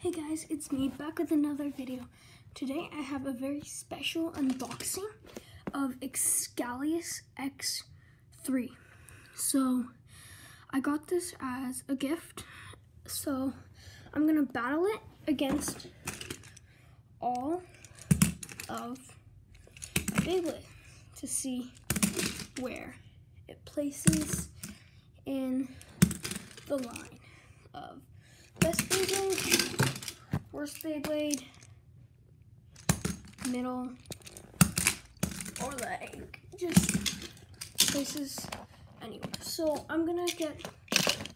Hey guys, it's me back with another video. Today I have a very special unboxing of Xcalius X3. So I got this as a gift. So I'm gonna battle it against all of Beyblade to see where it places in the line of best Beyblade, worst Beyblade, middle, or like just places anywhere. So I'm gonna get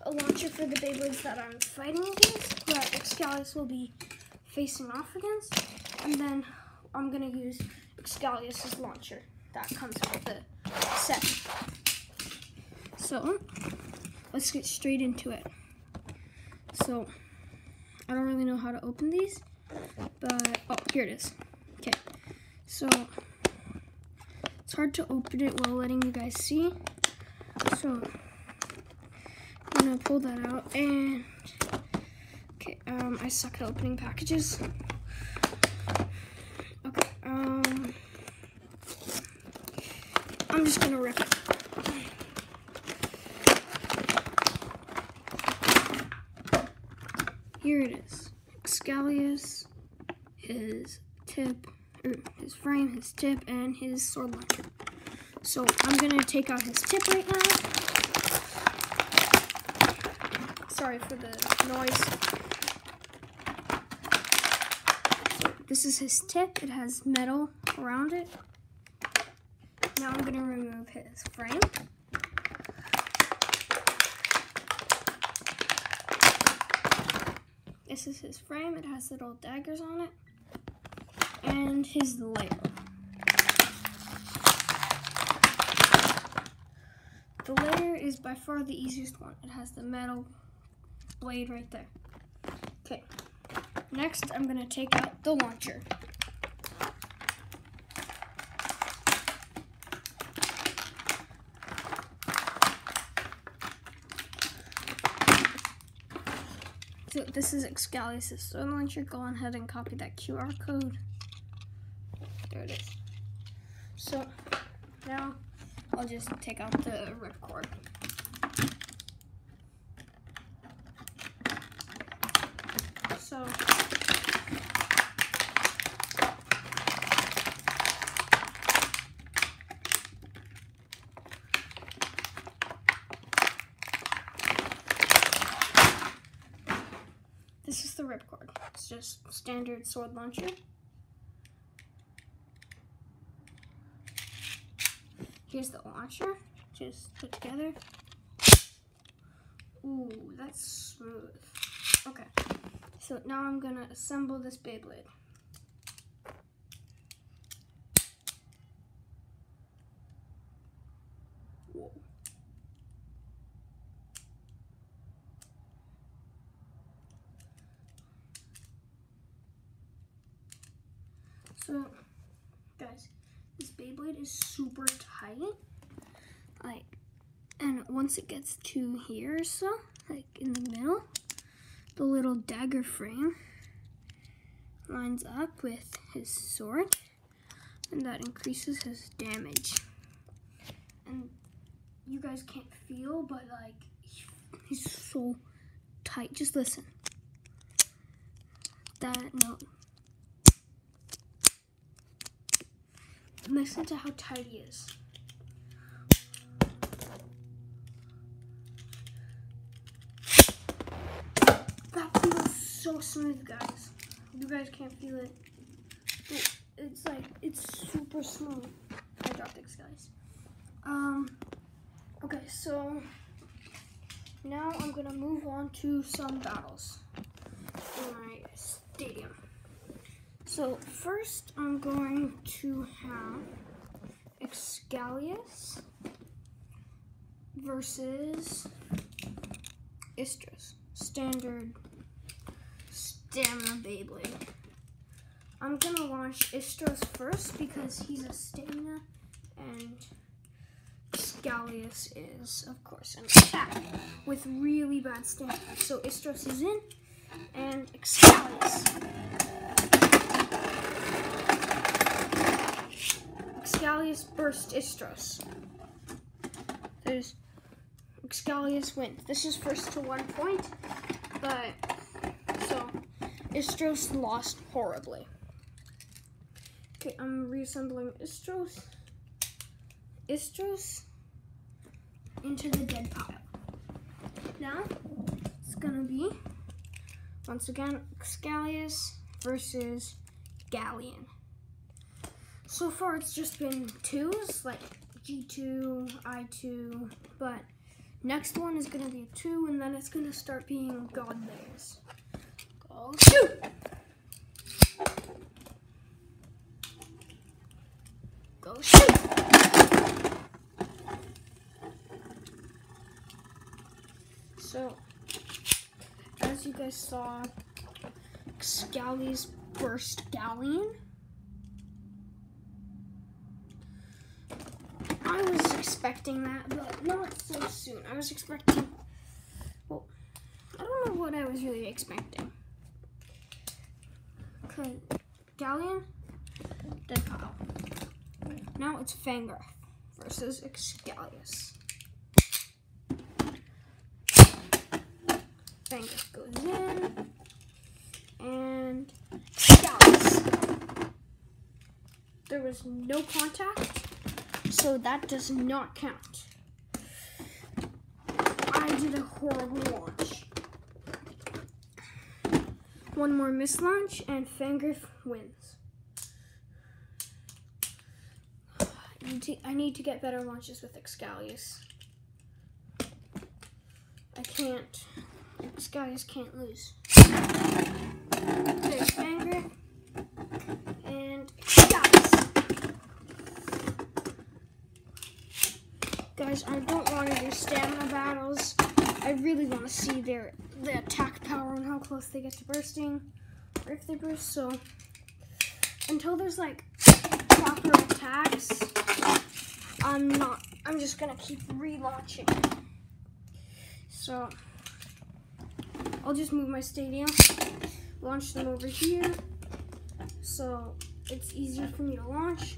a launcher for the Beyblades that I'm fighting against, that Xcalius will be facing off against, and then I'm gonna use Xcalius's launcher that comes with the set. So let's get straight into it. So I don't really know how to open these, but oh, here it is. Okay, so it's hard to open it while letting you guys see. So I'm gonna pull that out, and okay, I suck at opening packages. Okay, I'm just gonna rip it. Here it is. Xcalius, his tip, his frame, his tip, and his sword launcher. So I'm gonna take out his tip right now. Sorry for the noise. So this is his tip. It has metal around it. Now I'm gonna remove his frame. This is his frame. It has little daggers on it. And his layer. The layer is by far the easiest one. It has the metal blade right there. Okay. Next, I'm going to take out the launcher. So this is Xcalius' sword launcher. Go ahead and copy that QR code. There it is. So now I'll just take out the ripcord. So this is the ripcord. It's just standard sword launcher. Here's the launcher, just put together. Ooh, that's smooth. Okay, so now I'm gonna assemble this Beyblade. Whoa. So, guys, this Beyblade is super tight, and once it gets to here or so, like in the middle, the little dagger frame lines up with his sword, and that increases his damage. And you guys can't feel, but like, he's so tight. Just listen. That note. Listen to how tight he is. That feels so smooth, guys. You guys can't feel it. It's like, it's super smooth. I dropped it, guys. Okay, so now I'm gonna move on to some battles in my stadium. So first, I'm going to have Xcalius versus Xcalius, standard stamina Beyblade. I'm gonna launch Xcalius first because he's a stamina, and Xcalius is, of course, an attack with really bad stamina. So Xcalius is in, and Xcalius burst Istros. There's Xcalius wins. This is first to 1 point, but so Istros lost horribly. Okay, I'm reassembling Istros into the dead pile. Now it's gonna be once again Xcalius versus Galleon. So far it's just been twos, like G2, I2, but next one is gonna be a 2, and then it's gonna start being God layers. Go shoot! Go shoot! So, as you guys saw, Xcalius burst Galleon. I was expecting that, but not so soon. I was expecting, well, I don't know what I was really expecting. Okay, Galleon, dead pile. Now it's Fangirl versus Xcalius. Fangirl goes in, and Xcalius. There was no contact, so that does not count. I did a horrible launch. One more mislaunch, and Fangirl wins. I need to get better launches with Xcalius. I can't. Xcalius can't lose. There's Fangirl and Xcalius. Guys, I don't want to do stamina battles. I really want to see the attack power and how close they get to bursting, or if they burst. So until there's like proper attacks, I'm just gonna keep relaunching. So I'll just move my stadium, launch them over here, so it's easier for me to launch.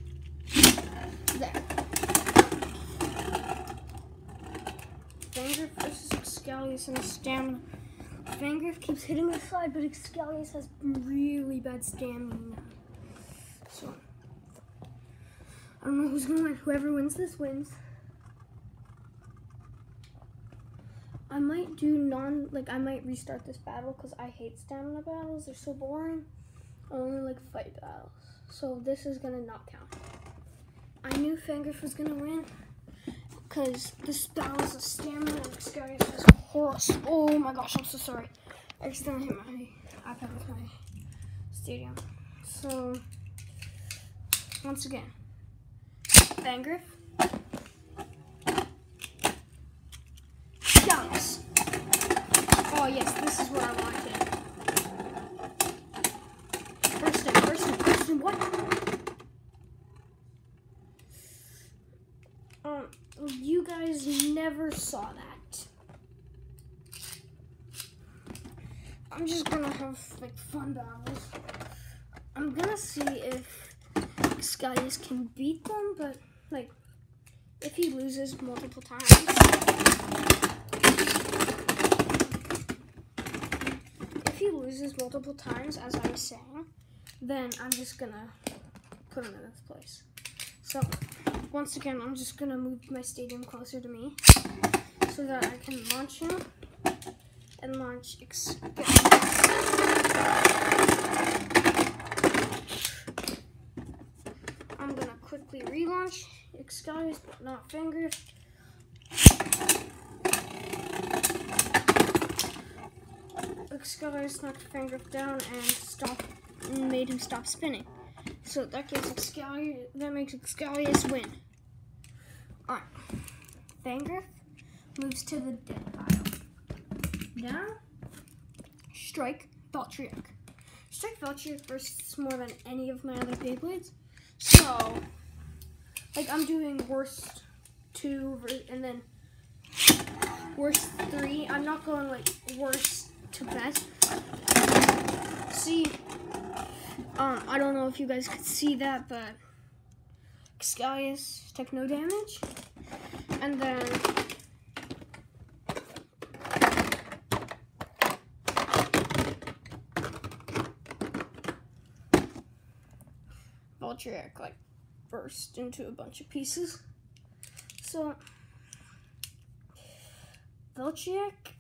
There. Fangirl versus Xcalius and stamina. Fangirl keeps hitting the side, but Xcalius has really bad stamina. So I don't know who's gonna win. Whoever wins this wins. I might do I might restart this battle because I hate stamina battles. They're so boring. I only like fight battles. So this is gonna not count. I knew Fangirl was gonna win because this battle is a stamina and Xcalius has a horse. Oh my gosh, I'm so sorry. I accidentally hit my iPad with my stadium. So once again, Fangirl. Xcalius. Oh yes, this is what I wanted. Bursting, what? You guys never saw that. I'm just gonna have like fun battles. I'm gonna see if Xcalius can beat them, but like if he loses multiple times. If he loses multiple times, as I was saying, then I'm just gonna put him in this place. So once again, I'm just gonna move my stadium closer to me so that I can launch him and launch Xcalius. I'm gonna quickly relaunch Xcalius, but not Fangirl. Xcalius knocked Fangirl down and made him stop spinning. So that gives Xcalius, that makes Xcalius win. Alright. Fangirl moves to the dead pile. Down. Strike Valtryek. Strike Valtryek bursts more than any of my other Beyblades. So, like I'm doing worst 2 and then worst 3. I'm not going like worst to best. See, I don't know if you guys could see that, but Xcalius took no damage. And then Voltriac like burst into a bunch of pieces. So Voltriac,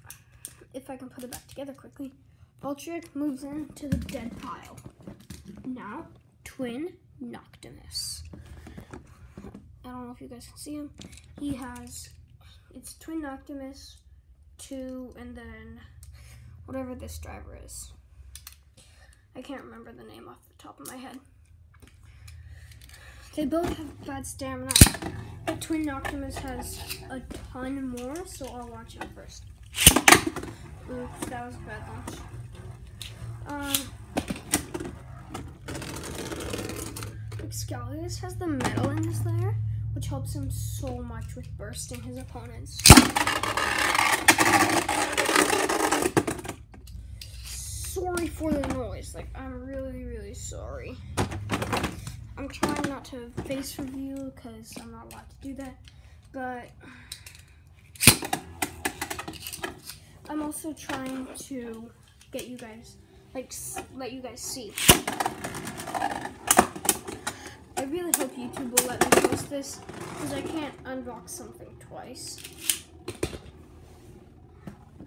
if I can put it back together quickly, Voltriac moves into the dead pile. Now, Twin Noctimus. I don't know if you guys can see him. He has, it's Twin Noctimus, 2, and then whatever this driver is. I can't remember the name off the top of my head. They both have bad stamina, but Twin Noctimus has a ton more, so I'll launch him first. Oops, that was a bad launch. Xcalius has the metal in his lair, which helps him so much with bursting his opponents. Sorry for the noise, like, I'm really, really sorry. I'm trying not to face review because I'm not allowed to do that, but I'm also trying to get you guys, like, let you guys see. I really hope YouTube will let me post this because I can't unbox something twice.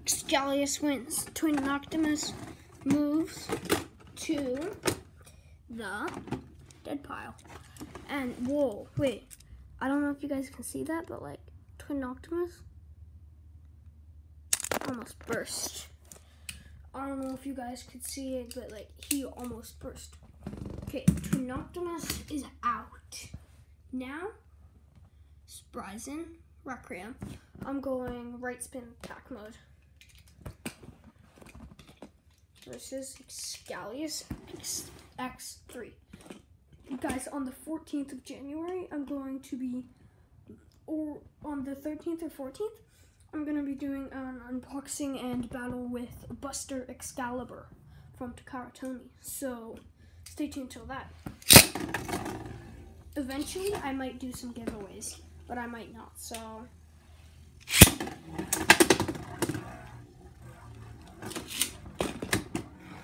Xcalius wins. Twin Noctimus moves to the dead pile. And whoa, wait. I don't know if you guys can see that, but like Twin Noctimus almost burst. I don't know if you guys could see it, but like he almost burst. Okay, Twin Noctimus is out. Now, Spryzen, Requiem. I'm going right spin attack mode. Versus Xcalius X3. Guys, on the 14th of January, I'm going to be, or on the 13th or 14th, I'm going to be doing an unboxing and battle with Buster Excalibur from Takara Tomy. So, stay tuned till that. Eventually, I might do some giveaways, but I might not, so.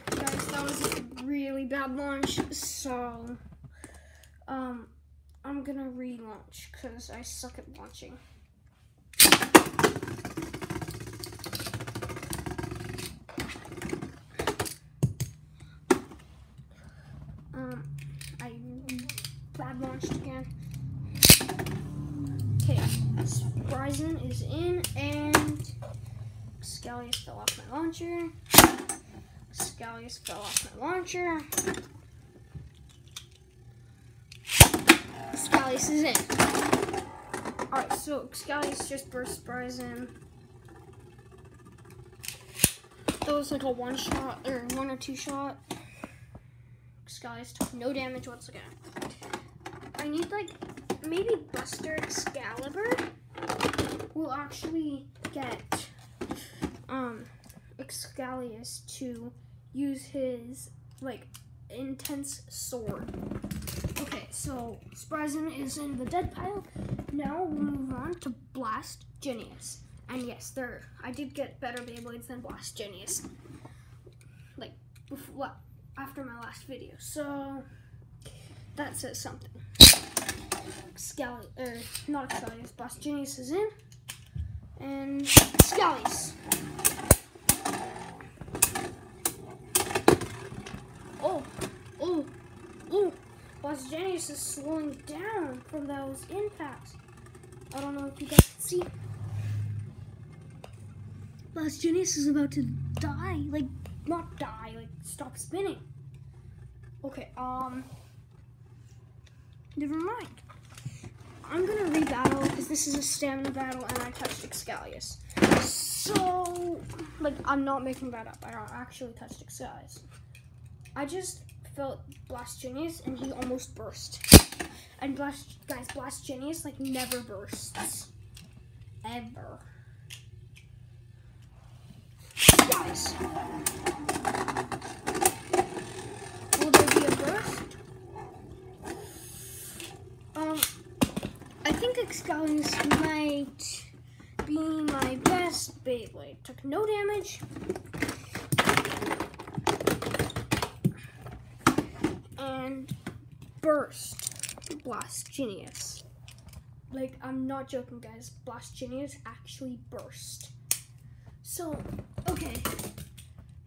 Guys, that was a really bad launch, so I'm gonna relaunch because I suck at launching. I bad launched again. Okay, Spryzen is in, and Xcalius fell off my launcher. Xcalius fell off my launcher. Xcalius is in. Alright, so Xcalius just burst Spryzen. That was like a one shot, or 1 or 2 shot. Xcalius took no damage once again. I need like, maybe Buster Excalibur will actually get Xcalius to use his like intense sword. Okay, so Spryzen is in the dead pile. Now we'll move on to Blast Genius. And yes, I did get better Beyblades than Blast Genius. Like before, after my last video. So that says something. Not Xcalius, Blast Genius is in. And Xcalius. Oh, Blast Genius is slowing down from those impacts. I don't know if you guys can see. Blast Genius is about to die. Like, not die, like, stop spinning. Okay, never mind. I'm gonna rebattle because this is a stamina battle and I touched Xcalius. So, like, I'm not making that up. I don't actually touched Xcalius. I just felt Blast Genius and he almost burst. And Blast Genius, like, never bursts. Ever. Guys. Will there be a burst? I took no damage. And burst Xcalius. Like, I'm not joking, guys. Xcalius actually burst. So, okay.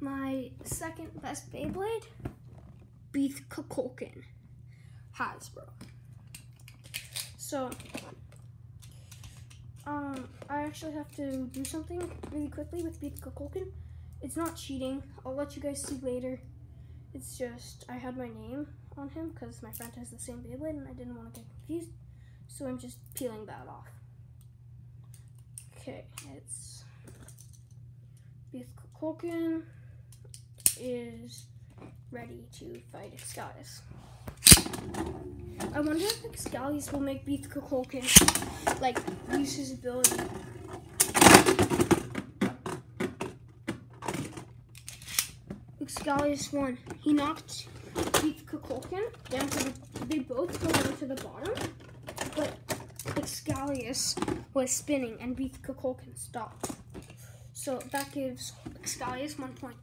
My second best Beyblade, Xcalius. Hasbro. So, I actually have to do something really quickly with Xcalius. It's not cheating. I'll let you guys see later. It's just, I had my name on him because my friend has the same Beyblade and I didn't want to get confused. So I'm just peeling that off. Okay, it's Xcalius is ready to fight Xcalius. I wonder if Xcalius will make Xcalius like use his ability. Xcalius won. He knocked Xcalius down to the. They both go down to the bottom, but Xcalius was spinning and Xcalius stopped. So that gives Xcalius 1 point.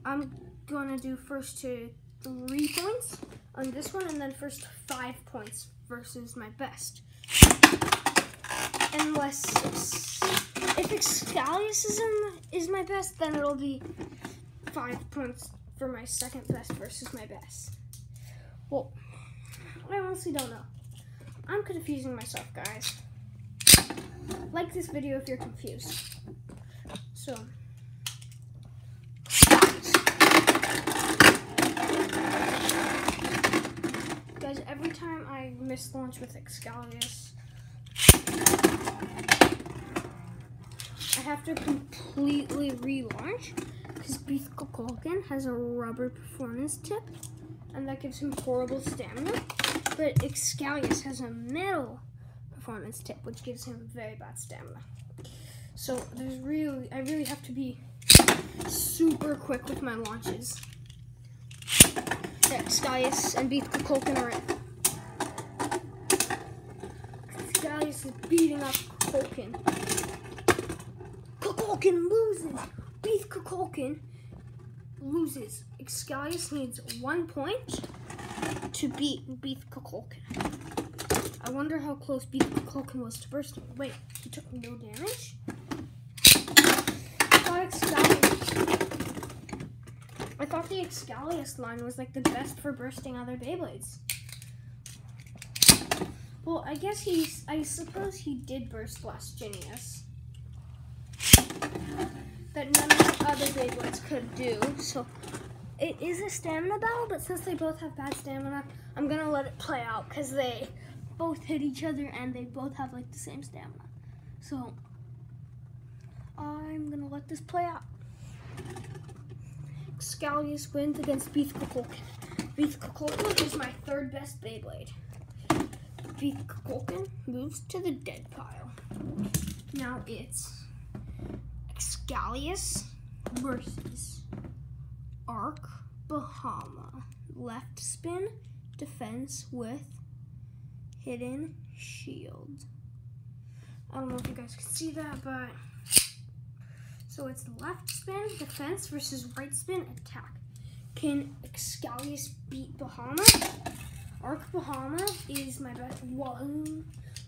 I'm gonna do first to 3 points on this one, and then first to 5 points versus my best. Unless if Xcalius is my best, then it'll be 5 points for my second best versus my best. Well, I honestly don't know. I'm confusing myself, guys. Like this video if you're confused. So, guys, every time I miss launch with Xcalius, I have to completely relaunch because Xcalius has a rubber performance tip, and that gives him horrible stamina. But Xcalius has a metal performance tip, which gives him very bad stamina. So I really have to be super quick with my launches. Xcalius and Xcalius are in. Xcalius is beating up Xcalius. Xcalius loses. Xcalius loses. Xcalius needs 1 point to beat Xcalius. I wonder how close Xcalius was to bursting. Wait, he took no damage? I thought the Xcalius line was like the best for bursting other Beyblades. Well, I suppose he did burst Xcalius that none of the other Beyblades could do. So it is a stamina battle, but since they both have bad stamina, I'm gonna let it play out because they both hit each other and they both have like the same stamina. So I'm gonna let this play out. Xcalius wins against Xcalius. Xcalius is my third best Beyblade. Xcalius moves to the dead pile. Now it's Xcalius versus Arc Bahama. Left spin, defense with hidden shield. I don't know if you guys can see that, but so it's left spin, defense versus right spin, attack. Can Xcalius beat Bahama? Arc Bahama is my best,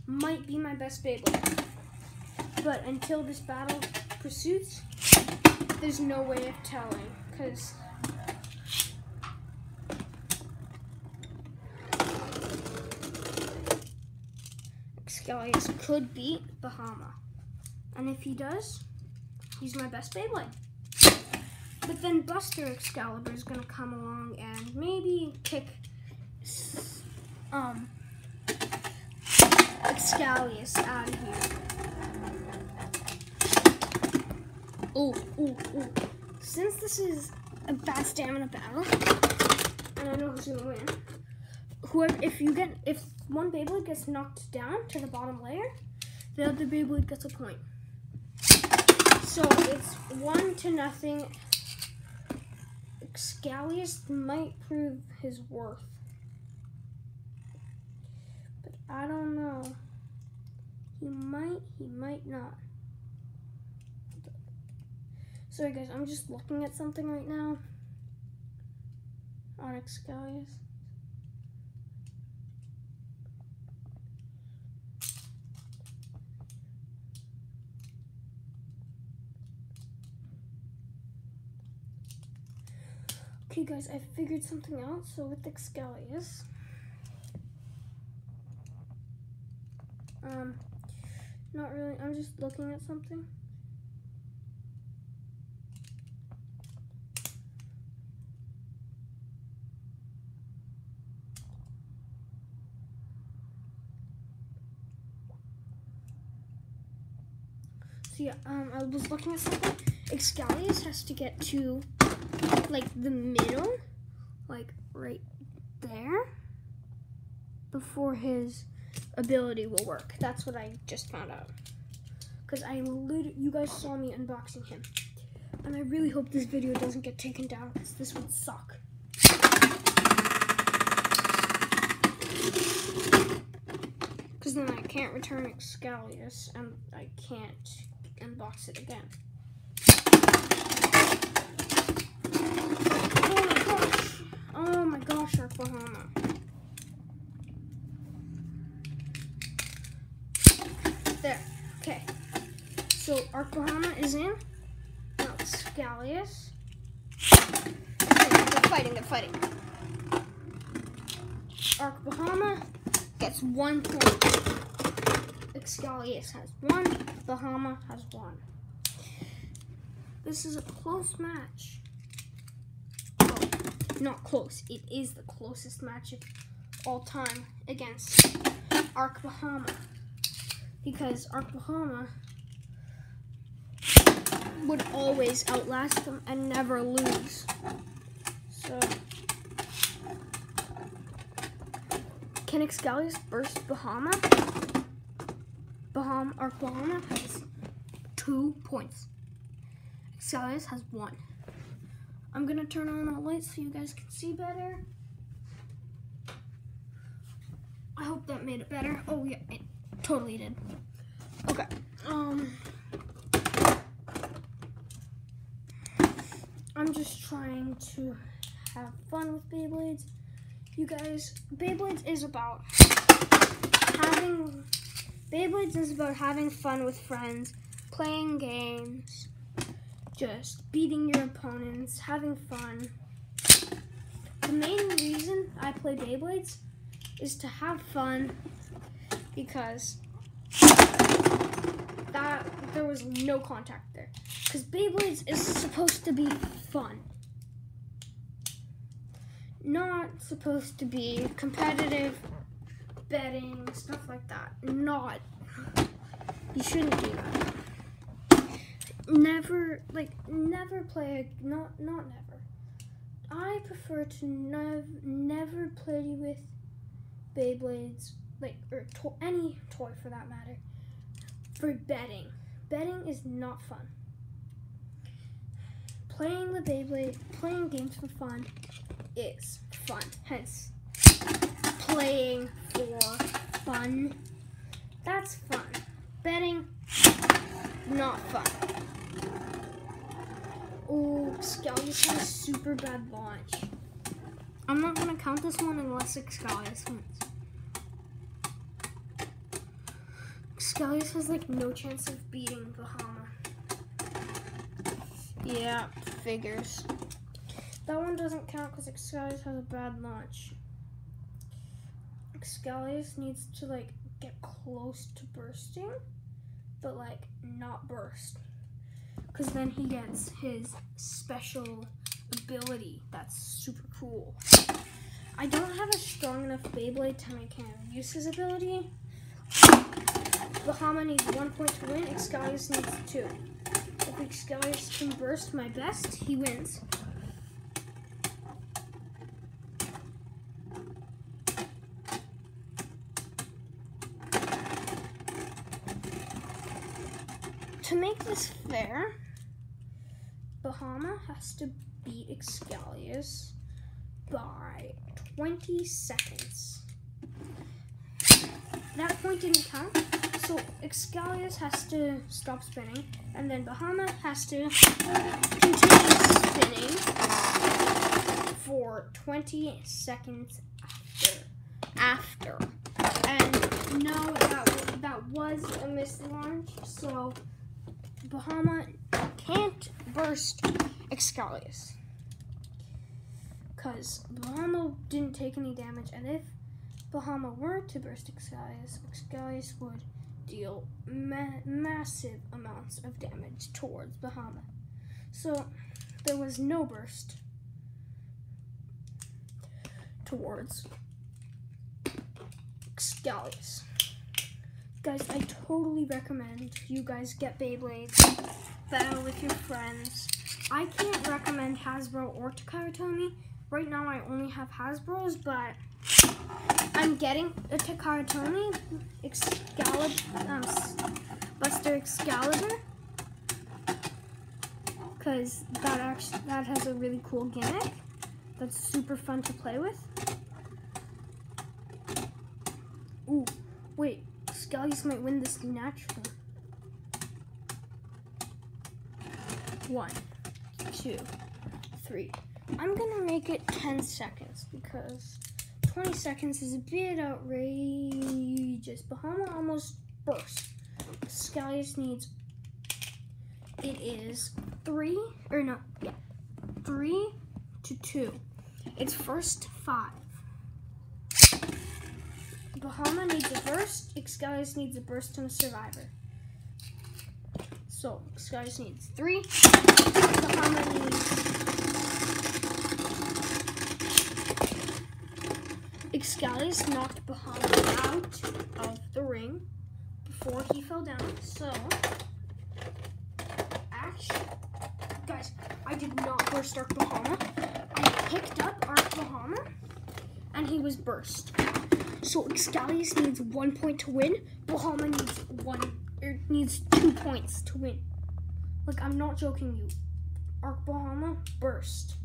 might be my best Beyblade. But until this battle pursues, there's no way of telling, because Xcalius could beat Bahama. And if he does, he's my best Beyblade. But then Buster Excalibur is going to come along and maybe kick Xcalius out of here. Ooh. Since this is a bad stamina battle, and I know who's going to win, if one Beyblade gets knocked down to the bottom layer, the other Beyblade gets a point. So it's 1-0. Xcalius might prove his worth, but I don't know. He might not. Sorry guys, I'm just looking at something right now on Xcalius. Okay guys, I figured something out. So with Xcalius, not really, I'm just looking at something. So yeah, I was looking at something. Xcalius has to get to like the middle, like right there, before his ability will work. That's what I just found out. Because you guys saw me unboxing him. And I really hope this video doesn't get taken down, because this would suck. Because then I can't return Xcalius, and I can't unbox it again. Oh my gosh, Oklahoma. There, okay. So Oklahoma is in. Now Xcalius. Okay, they're fighting. Oklahoma gets 1 point. Xcalius has 1. Bahama has 1. This is a close match. Oh, not close. It is the closest match of all time against Ark Bahama. Because Ark Bahama would always outlast them and never lose. So, can Xcalius burst Bahama? Ark Bahama has 2 points. Xcalius has 1. I'm gonna turn on the lights so you guys can see better. I hope that made it better. Oh yeah, it totally did. Okay. I'm just trying to have fun with Beyblades. You guys, Beyblades is about having fun with friends, playing games, just beating your opponents, having fun. The main reason I play Beyblades is to have fun, because there was no contact there. Because Beyblades is supposed to be fun. Not supposed to be competitive, betting, stuff like that. You shouldn't do that. Never play, not never. I prefer to never play with Beyblades, or any toy for that matter, for betting. Betting is not fun. Playing the Beyblade, playing games for fun is fun. Hence, playing for fun, that's fun. Betting, not fun. Oh, Xcalius had a super bad launch. I'm not gonna count this one unless Xcalius wins. Xcalius has no chance of beating Bahama. Yeah, figures. That one doesn't count because Xcalius has a bad launch. Xcalius needs to get close to bursting, but not burst. Because then he gets his special ability. That's super cool. I don't have a strong enough Beyblade to make him use his ability. Bahama needs 1 point to win. Xcalius needs 2. If Xcalius can burst my best, he wins. To make this fair, Bahama has to beat Xcalius by 20 seconds. That point didn't count, So Xcalius has to stop spinning, and then Bahama has to continue spinning for 20 seconds after. And no, that was a missed launch, so Bahama can't burst Xcalius. Because Bahama didn't take any damage, and if Bahama were to burst Xcalius, Xcalius would deal massive amounts of damage towards Bahama. So there was no burst towards Xcalius. Guys, I totally recommend you guys get Beyblades, battle with your friends. I can't recommend Hasbro or Takara-Tomy. Right now I only have Hasbro's, but I'm getting a Takara-Tomy Buster Excalibur, because that has a really cool gimmick that's super fun to play with. Ooh, wait, Xcalius might win this naturally. 1, 2, 3. I'm gonna make it 10 seconds because 20 seconds is a bit outrageous. Bahama almost burst. Xcalius needs, it is 3 to 2. It's first 5. Bahama needs a burst. Xcalius needs a burst and a survivor. So Xcalius needs 3. Bahama needs. Xcalius knocked Bahama out of the ring before he fell down. So, actually, guys, I did not burst Arc Bahama. I picked up Arc Bahama, and he was burst. So Xcalius needs 1 point to win. Bahama needs 2 points to win. Like, I'm not joking you. Arc Bahama burst.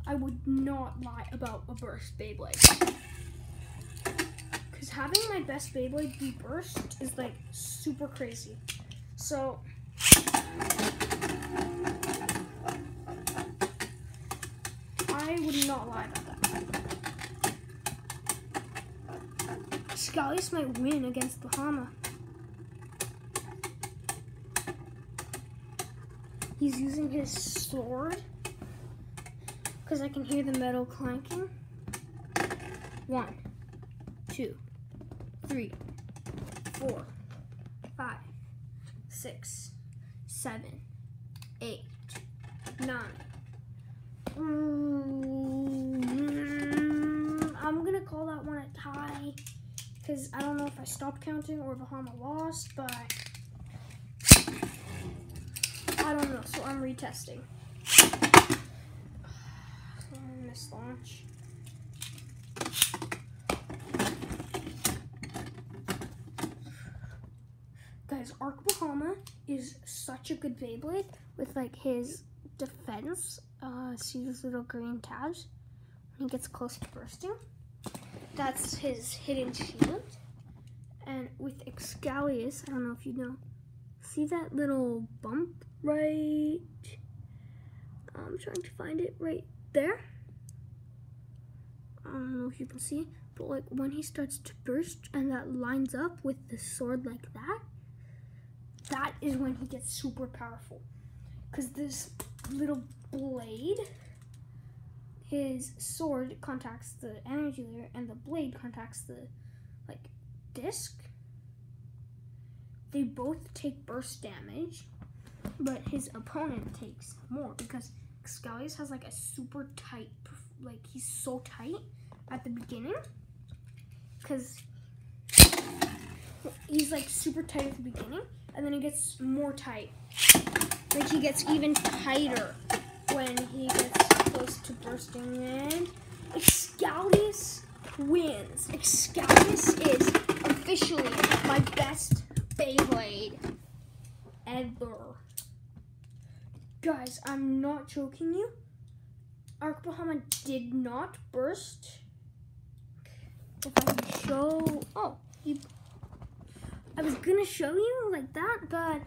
I would not lie about a burst Beyblade. Because having my best Beyblade be burst is like super crazy. So I would not lie about that. Xcalius might win against Bahama. He's using his sword, because I can hear the metal clanking. 1, 2, 3, 4, 5, 6, 7, 8, 9. I'm gonna call that one a tie, because I don't know if I stopped counting or Bahama lost, but I don't know, so I'm retesting. Missed launch. Guys, Arc Bahama is such a good Beyblade with like his defense. See those little green tabs when he gets close to bursting? That's his hidden shield. And with Xcalius, I don't know if you know, see that little bump right? I'm trying to find it right there. I don't know if you can see, but like when he starts to burst and that lines up with the sword like that, that is when he gets super powerful. Because this little blade, his sword contacts the energy layer and the blade contacts the like disc. They both take burst damage, but his opponent takes more because Xcalius has like a super tight, like he's so tight at the beginning because he's like super tight at the beginning and then he gets more tight. Like he gets even tighter when he gets close to bursting, and Xcalius wins. Xcalius is officially my best Beyblade ever. Guys, I'm not joking you. Arc Bahama did not burst. If I can show, oh, he I was gonna show you like that, but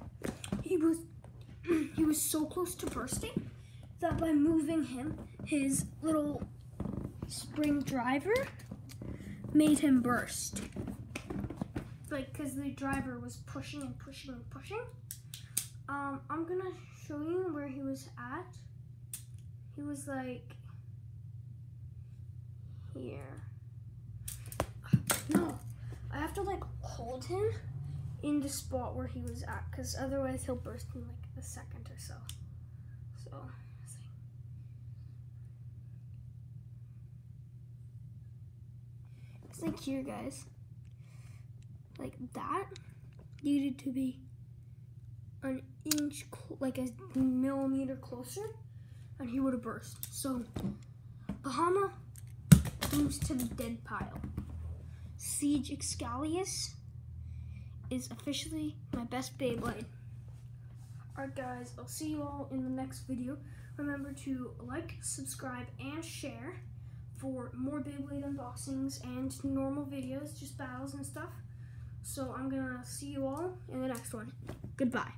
he was so close to bursting that by moving him, his little spring driver made him burst. Like, because the driver was pushing and pushing and pushing. I'm gonna show you where he was at. He was like here. No, I have to like hold him in the spot where he was at, because otherwise he'll burst in like a second or so. So it's like here, guys. Like that needed to be an inch, like a millimeter closer, and he would have burst. So Bahama moves to the dead pile. Siege Xcalius is officially my best Beyblade. Alright guys, I'll see you all in the next video. Remember to like, subscribe, and share for more Beyblade unboxings and normal videos, just battles and stuff. So I'm gonna see you all in the next one. Goodbye.